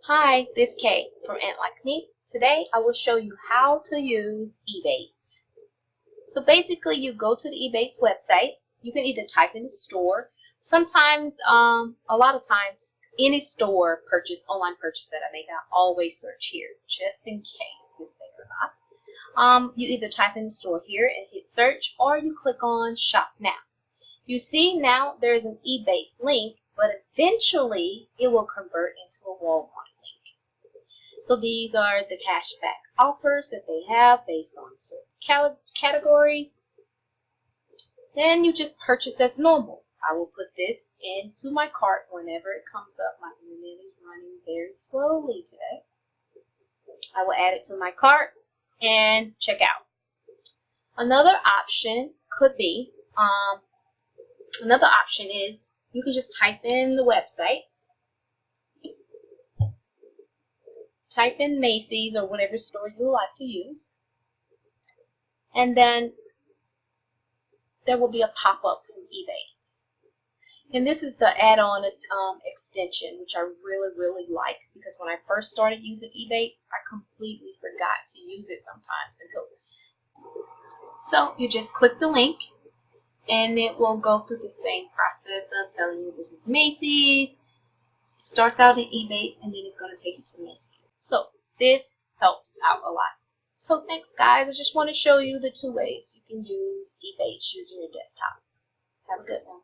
Hi, this is Kay from Ant Like Me. Today I will show you how to use Ebates. So basically you go to the Ebates website. You can either type in the store. Sometimes, a lot of times, any store online purchase that I make, I always search here just in case it's there or not. You either type in the store here and hit search, or you click on shop now. You see now there is an Ebates link, but eventually it will convert into a Walmart link. So these are the cashback offers that they have based on certain categories. Then you just purchase as normal. I will put this into my cart whenever it comes up. My internet is running very slowly today. I will add it to my cart and check out. Another option is you can just type in the website, type in Macy's or whatever store you like to use, and then there will be a pop-up from Ebates. And this is the add-on extension, which I really like, because when I first started using Ebates, I completely forgot to use it sometimes So you just click the link, and it will go through the same process of telling you this is Macy's. It starts out in Ebates, and then it's going to take you to Macy's. So this helps out a lot. So thanks, guys. I just want to show you the two ways you can use Ebates using your desktop. Have a good one.